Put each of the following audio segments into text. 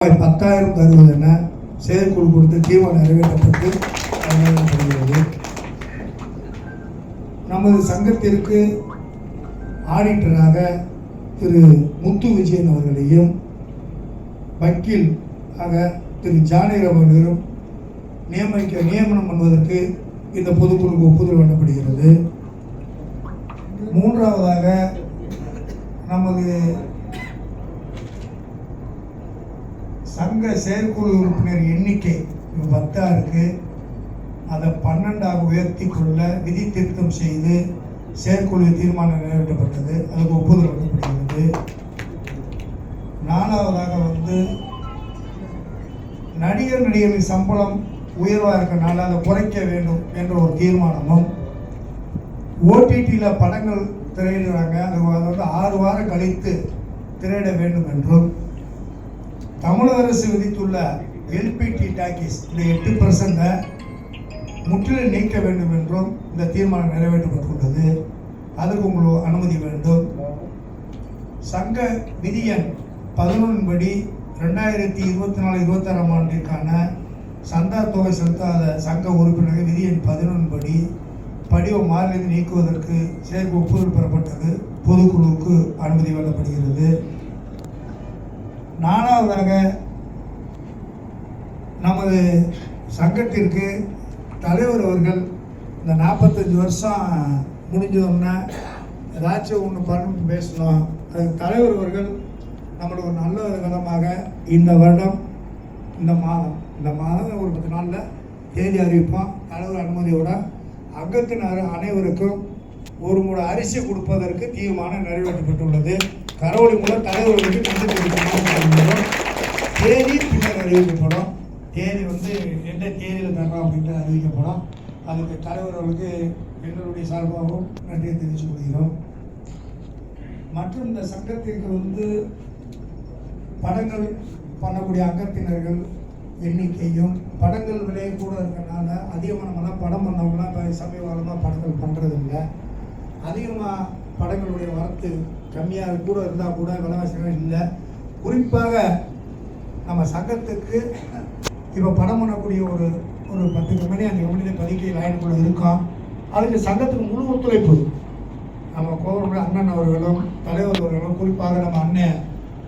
10,000 தருவது என செயற்குழு கொடுத்து தீர்மானம் நிறைவேற்றப்பட்டு நிறைவேற்றப்படுகிறது. நமது சங்கத்திற்கு ஆடிட்டராக திரு முத்து விஜயன் அவர்களையும் வக்கீல் ஆக திரு ஜானகிராம் அவர்களும் நியமனம் பண்ணுவதற்கு இந்த பொதுக்குழுக்கு ஒப்புதல் வழங்கப்படுகிறது. மூன்றாவதாக நமது சங்க செயற்குழு உறுப்பினர் எண்ணிக்கை 10 இருக்கு. அதை 12ஆக உயர்த்தி கொள்ள விதி திருத்தம் செய்து செயற்குழு தீர்மானம் நிறைவேற்றப்பட்டது. அதுக்கு ஒப்புதல் வழங்கப்படுகிறது. 4வதாக நடிகர்களின் சம்பளம் உயர்வாக இருக்கனால அதை குறைக்க வேண்டும் என்ற ஒரு தீர்மானமும், ஓடிடியில் படங்கள் திரையிடுறாங்க, அது 6 வாரம் கழித்து திரையிட வேண்டும் என்றும், தமிழக அரசு விதித்துள்ள எல்பிடி டாக்கீஸ் இந்த 8% முற்றிலும் நீக்க வேண்டும் என்றும் இந்த தீர்மானம் நிறைவேற்றப்பட்டுள்ளது. அதுக்கு உங்களுக்கு அனுமதி வேண்டும். சங்க விதி எண் 11 படி 2024-26 ஆண்டிற்கான சந்தா தொகை செலுத்தாத சங்க உறுப்பினர்கள் விதி எண் 11 படி படிவ மாறிலிருந்து நீக்குவதற்கு செயற்கை ஒப்புதல் பெறப்பட்டது. பொதுக்குழுவுக்கு அனுமதி வழங்கப்படுகிறது. 4வதாக நமது சங்கத்திற்கு தலைவர் அவர்கள் இந்த 45 வருஷம் முடிஞ்சோன்னா ஏதாச்சும் ஒன்று பண்ணணும் பேசணும். அதுக்கு தலைவர் அவர்கள் நம்மளுக்கு ஒரு நல்ல விதமாக இந்த வருடம் இந்த மாதம் ஒரு 10 நாளில் தேதி அறிவிப்போம். தலைவர் அனுமதியோட அங்கத்தினர் அனைவருக்கும் 1 மூட அரிசி கொடுப்பதற்கு தீர்மானம் நிறைவேற்றப்பட்டுள்ளது. கரவொலி மூலம் தலைவர்களுக்கு நன்றி தெரிவிக்கப்படும். தேதி பின்னர் அறிவிக்கப்படும். தேதி எந்த தேதியில் தரோம் அப்படின்ட்டு அறிவிக்கப்படும். அதுக்கு தலைவர்களுக்கு எங்களுடைய சார்பாகவும் நன்றியை தெரிவித்துக் கொள்கிறோம். மற்றும் இந்த சங்கத்திற்கு படங்கள் பண்ணக்கூடிய அங்கத்தினர்கள் எண்ணிக்கையும், படங்கள் விலை கூட இருக்கிறனால அதிகமாக நம்மளாம் படம் பண்ணவங்களாம் இப்போ சமீப காலமாக படங்கள் பண்ணுறதில்லை. அதிகமாக படங்களுடைய வரத்து கம்மியாக கூட இருந்தால் கூட விலைவாசிகள் இல்லை. குறிப்பாக நம்ம சங்கத்துக்கு இப்போ படம் பண்ணக்கூடிய ஒரு 10 கம்பெனி 5 கம்பெனியில் பதிக்கை லைனுக்குள்ளே இருக்கோம். அதுக்கு சங்கத்துக்கு முழு ஒத்துழைப்பு நம்ம கோவூர் அண்ணன் அவர்களும் தலைவர் அவர்களும், குறிப்பாக நம்ம அண்ணன்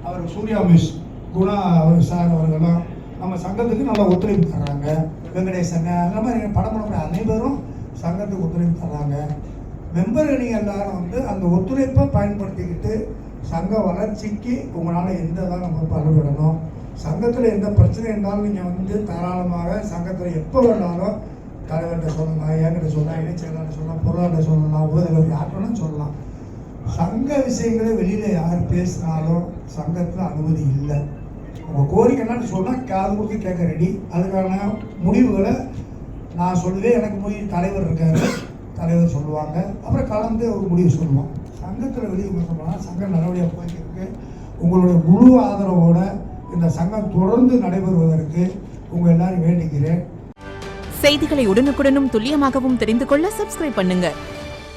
அவர் சூர்யா மிஸ் குணா அவர் சார் அவர்களும் நம்ம சங்கத்துக்கு நல்லா ஒத்துழைப்பு தர்றாங்க. வெங்கடேசன் அந்த மாதிரி படம் பண்ணக்கூடிய அனைவரும் சங்கத்துக்கு ஒத்துழைப்பு தர்றாங்க. மெம்பர்கள் நீங்கள் எல்லாரும் அந்த ஒத்துழைப்பை பயன்படுத்திக்கிட்டு சங்க வளர்ச்சிக்கு உங்களால் எந்த தான் நம்ம பாடுபடணும். சங்கத்தில் எந்த பிரச்சனை இருந்தாலும் நீங்கள் தாராளமாக சங்கத்தில் எப்போ வேணாலும் தலைவர்கிட்ட சொல்லலாம், என்கிட்ட சொல்லலாம், இணைச்செயலாளர் சொல்லலாம், பொருளாதார சொல்லலாம், உபதலைவர் யார்கிட்டணும் சொல்லலாம். சங்க விஷயங்களை வெளியில் யார் பேசினாலும் சங்கத்தில் அனுமதி இல்லை. உங்கள் கோரிக்கைன்னு சொன்னால் காது கொடுத்து கேட்க ரெடி. அதுக்கான முடிவுகளை நான் சொல்லுவேன். எனக்கு முடிவு தலைவர் இருக்கார், தலைவர் சொல்லுவாங்க. அப்புறம் கலந்து ஒரு முடிவு சொல்லுவோம். சங்கத்தில் வெளியே சொன்னால் சங்கம் நல்லபடியாக போய்க்கிருக்கு. உங்களுடைய முழு ஆதரவோடு இந்த சங்கம் தொடர்ந்து நடைபெறுவதற்கு உங்கள் எல்லாரும் வேண்டிக்கிறேன். செய்திகளை உடனுக்குடனும் துல்லியமாகவும் தெரிந்து கொள்ள சப்ஸ்கிரைப் பண்ணுங்க.